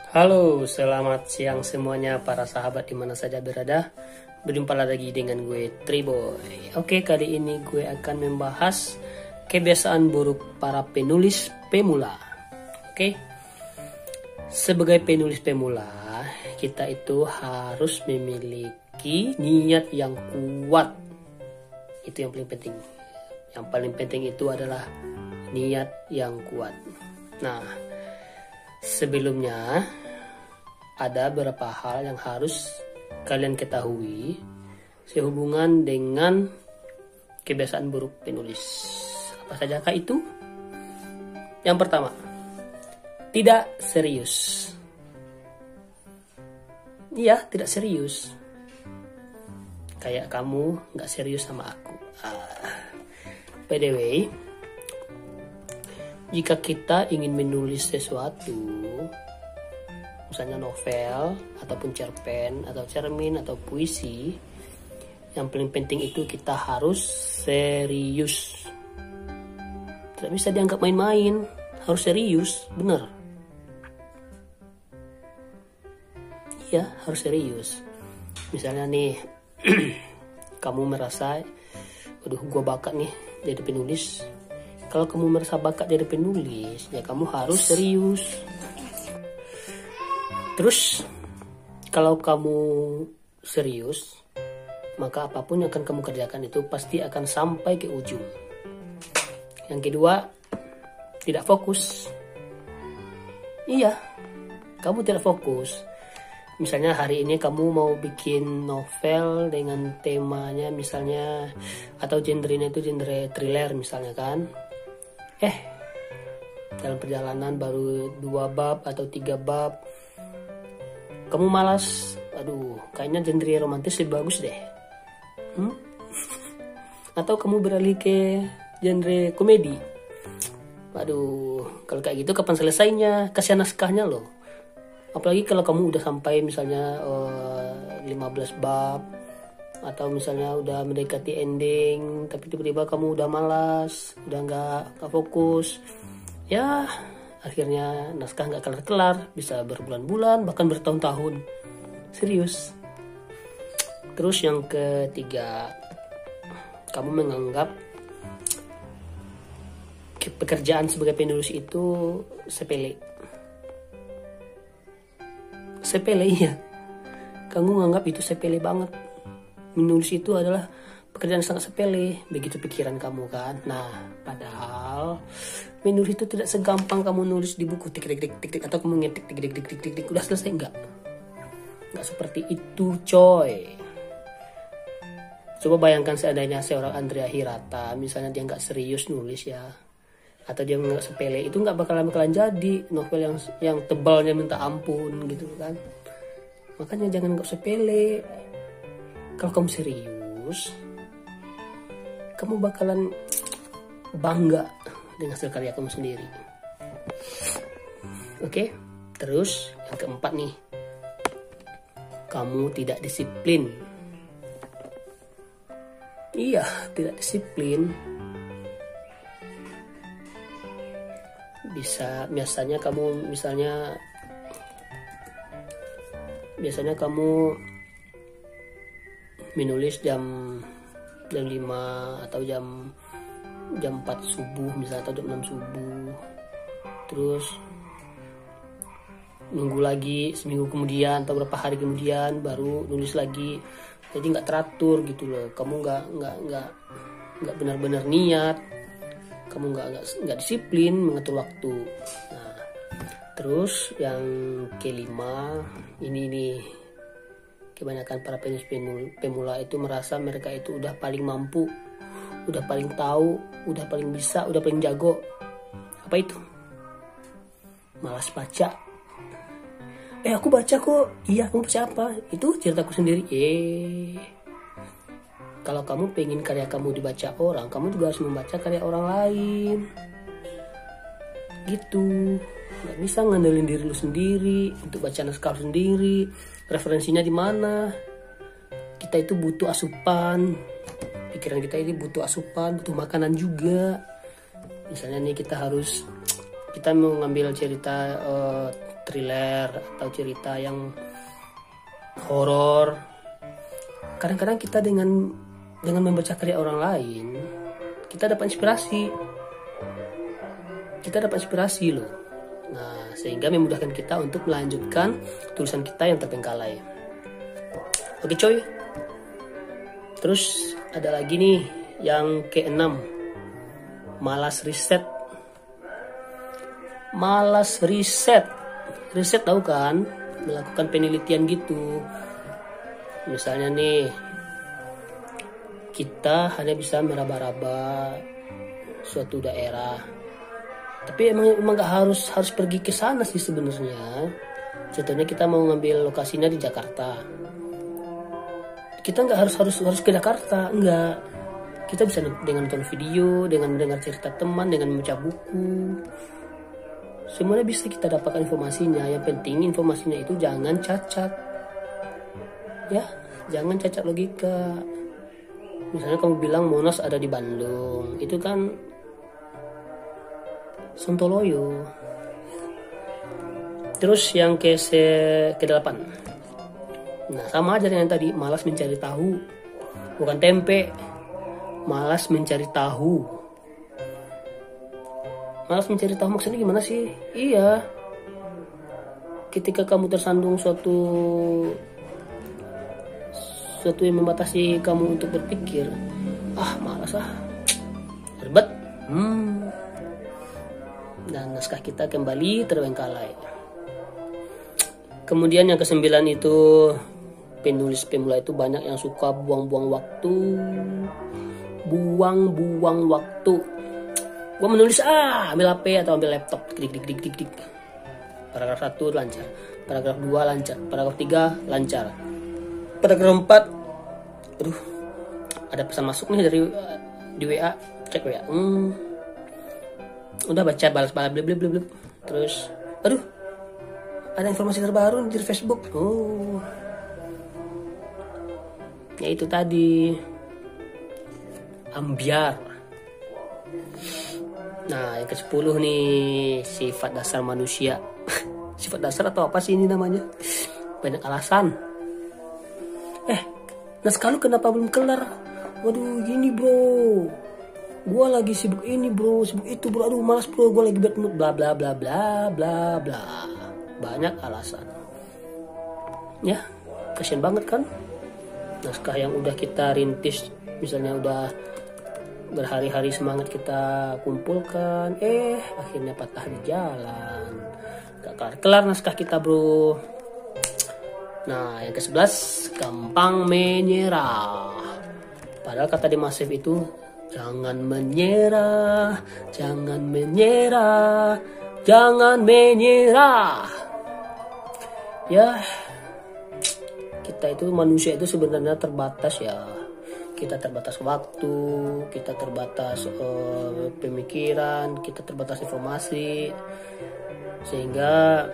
Halo, selamat siang semuanya para sahabat di mana saja berada. Berjumpa lagi dengan gue Triboy. Oke, kali ini gue akan membahas kebiasaan buruk para penulis pemula. Oke. Sebagai penulis pemula, kita itu harus memiliki niat yang kuat. Itu yang paling penting. Yang paling penting itu adalah niat yang kuat. Nah, sebelumnya ada beberapa hal yang harus kalian ketahui sehubungan dengan kebiasaan buruk penulis. Apa sajakah itu? Yang pertama, tidak serius. Iya, tidak serius. Kayak kamu gak serius sama aku. By the way, jika kita ingin menulis sesuatu, misalnya novel, ataupun cerpen, atau cermin, atau puisi, yang paling penting itu kita harus serius. Tidak bisa dianggap main-main, harus serius, bener. Iya, harus serius. Misalnya nih, kamu merasa, aduh gue bakat nih jadi penulis. Kalau kamu merasa bakat jadi penulis, ya kamu harus serius. Terus, kalau kamu serius, maka apapun yang akan kamu kerjakan itu pasti akan sampai ke ujung. Yang kedua, tidak fokus. Iya, kamu tidak fokus. Misalnya hari ini kamu mau bikin novel dengan temanya misalnya, atau genrenya itu genre thriller misalnya kan. Dalam perjalanan baru 2 bab atau 3 bab, kamu malas, aduh kayaknya genre romantis lebih bagus deh. Atau kamu beralih ke genre komedi. Aduh, kalau kayak gitu kapan selesainya? Kasihan naskahnya loh. Apalagi kalau kamu udah sampai misalnya 15 bab, atau misalnya udah mendekati ending, tapi tiba-tiba kamu udah malas, udah nggak fokus. Ya, akhirnya naskah nggak kelar-kelar, bisa berbulan-bulan, bahkan bertahun-tahun. Serius. Terus yang ketiga, kamu menganggap pekerjaan sebagai penulis itu sepele. Sepele, iya. Kamu menganggap itu sepele banget. Menulis itu adalah pekerjaan sangat sepele, begitu pikiran kamu kan. Nah, padahal menulis itu tidak segampang kamu nulis di buku tik tik tik tik tik, atau kamu ngetik tik tik tik tik tik tik udah selesai, enggak seperti itu coy. Coba bayangkan seandainya seorang Andrea Hirata misalnya dia nggak serius nulis ya, atau dia nggak sepele, itu nggak bakalan jadi novel yang tebalnya minta ampun gitu kan. Makanya jangan nggak sepele. Kalau kamu serius, kamu bakalan bangga dengan hasil karya kamu sendiri. Oke, terus yang keempat nih, kamu tidak disiplin. Iya, tidak disiplin. Biasanya kamu menulis jam 5 atau jam 4 subuh misalnya, atau jam 6 subuh. Terus nunggu lagi seminggu kemudian atau berapa hari kemudian baru nulis lagi. Jadi nggak teratur gitu loh. Kamu nggak benar-benar niat. Kamu nggak disiplin mengatur waktu. Nah, terus yang kelima, ini kebanyakan para penulis pemula itu merasa mereka itu udah paling mampu, udah paling tahu, udah paling bisa, udah paling jago. Apa itu? Malas baca. Aku baca kok. Iya, kamu baca apa? Itu ceritaku sendiri. Kalau kamu pengen karya kamu dibaca orang, kamu juga harus membaca karya orang lain. Gitu. Gak bisa ngandelin diri lu sendiri untuk baca naskah sendiri. Referensinya di mana? Kita itu butuh asupan. Pikiran kita ini butuh asupan, butuh makanan juga. Misalnya nih kita mau ngambil cerita thriller atau cerita yang horor. Kadang-kadang kita dengan membaca karya orang lain, kita dapat inspirasi loh. Nah, sehingga memudahkan kita untuk melanjutkan tulisan kita yang terbengkalai. Oke coy. Terus ada lagi nih yang keenam, malas riset. Riset tahu kan? Melakukan penelitian gitu. Misalnya nih, kita hanya bisa meraba-raba suatu daerah. Tapi emang gak harus pergi ke sana sih sebenarnya. Contohnya kita mau ngambil lokasinya di Jakarta. Kita nggak harus ke Jakarta, enggak. Kita bisa dengan nonton video, dengan mendengar cerita teman, dengan membaca buku. Semuanya bisa kita dapatkan informasinya. Yang penting informasinya itu jangan cacat. Ya, jangan cacat logika. Misalnya kamu bilang Monas ada di Bandung, itu kan sontoloyo. Terus yang ke-8. Nah, sama aja dengan tadi, malas mencari tahu. Bukan tempe. Malas mencari tahu. Malas mencari tahu maksudnya gimana sih? Iya. Ketika kamu tersandung suatu yang membatasi kamu untuk berpikir, malas ribet. Dan naskah kita kembali terbengkalai. Kemudian yang ke-9 itu, penulis pemula itu banyak yang suka buang-buang waktu. Gua menulis ambil HP atau ambil laptop, klik. Paragraf 1 lancar, paragraf 2 lancar, paragraf 3 lancar, paragraf 4 ada pesan masuk nih dari di WA, cek WA, udah baca, balas blip. Terus ada informasi terbaru di Facebook. Ya itu tadi, ambiar. Nah, yang ke-10 nih, sifat dasar manusia. Sifat dasar atau apa sih ini namanya? Banyak alasan. Naskah lu kenapa belum kelar? Waduh, gini bro, gua lagi sibuk ini bro, sibuk itu bro, aduh malas bro, gua lagi bad mood, bla bla bla bla bla bla. Banyak alasan. Ya, kasian banget kan? Naskah yang udah kita rintis, misalnya udah berhari-hari semangat kita kumpulkan, akhirnya patah di jalan. Gak kelar naskah kita bro. Nah, yang ke-11, gampang menyerah. Padahal kata di Masif itu, jangan menyerah. Ya, kita itu manusia itu sebenarnya terbatas ya. Kita terbatas waktu, kita terbatas pemikiran, kita terbatas informasi. Sehingga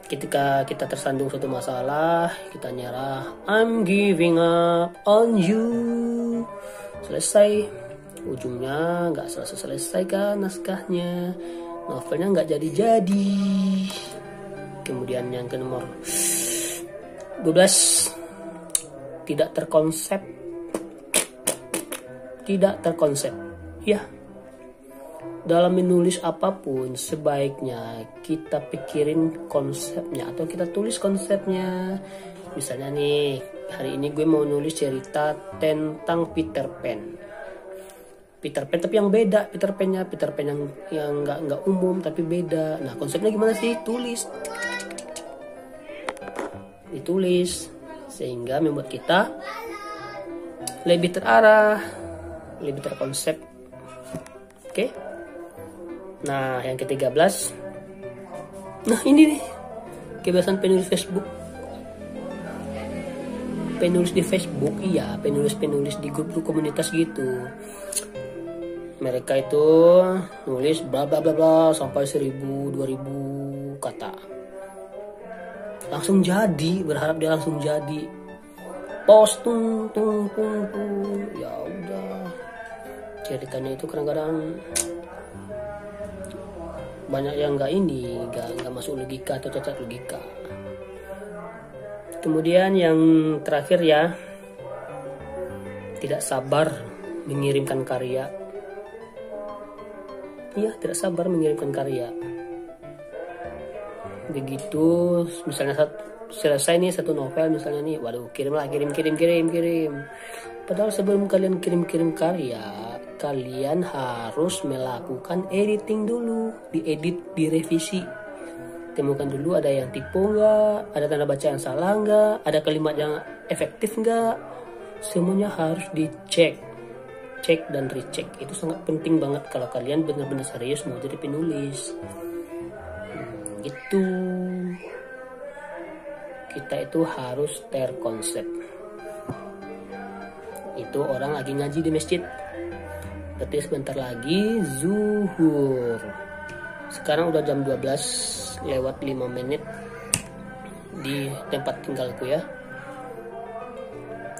ketika kita tersandung suatu masalah, kita nyerah, I'm giving up on you. Selesai. Ujungnya nggak selesai kan naskahnya, novelnya nggak jadi. Kemudian yang ke nomor 12, tidak terkonsep. Ya, dalam menulis apapun sebaiknya kita pikirin konsepnya atau kita tulis konsepnya. Misalnya nih, hari ini gue mau nulis cerita tentang Peter Pan tapi yang beda. Peter Pan yang nggak umum tapi beda. Nah, konsepnya gimana sih? Ditulis sehingga membuat kita lebih terarah, lebih terkonsep. Oke? Nah, yang ke-13. Nah, ini nih kebiasaan penulis Facebook. Penulis di Facebook, iya, penulis di grup komunitas gitu. Mereka itu nulis bla bla bla bla sampai 1000-2000 kata. Langsung jadi, berharap dia langsung jadi. Post tung. Ya udah. Ceritanya itu kadang-kadang banyak yang nggak masuk logika atau cacat logika. Kemudian yang terakhir ya, tidak sabar mengirimkan karya. Iya, tidak sabar mengirimkan karya. Begitu misalnya selesai nih satu novel misalnya nih, waduh kirim. Padahal sebelum kalian kirim karya, kalian harus melakukan editing dulu, diedit, direvisi. Temukan dulu ada yang tipe nggak, ada tanda baca yang salah nggak, ada kalimat yang efektif nggak. Semuanya harus dicek, cek dan recheck. Itu sangat penting banget kalau kalian benar-benar serius mau jadi penulis. Gitu. Kita itu harus terkonsep. Itu orang lagi ngaji di masjid. Berarti sebentar lagi zuhur. Sekarang udah jam 12 lewat 5 menit di tempat tinggalku ya.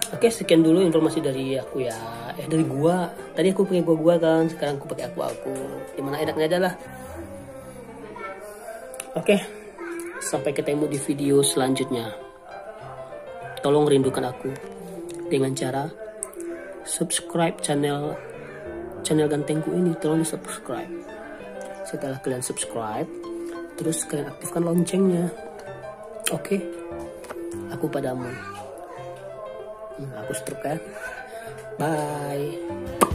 Oke, sekian dulu informasi dari aku ya. Dari gua. Tadi aku pakai gua kan, sekarang aku pakai aku. Gimana enaknya aja lah. Oke. Sampai ketemu di video selanjutnya. Tolong rindukan aku dengan cara subscribe channel gantengku ini. Tolong di subscribe. Setelah kalian subscribe, terus kalian aktifkan loncengnya. Oke. Aku padamu. Aku struk ya. Bye.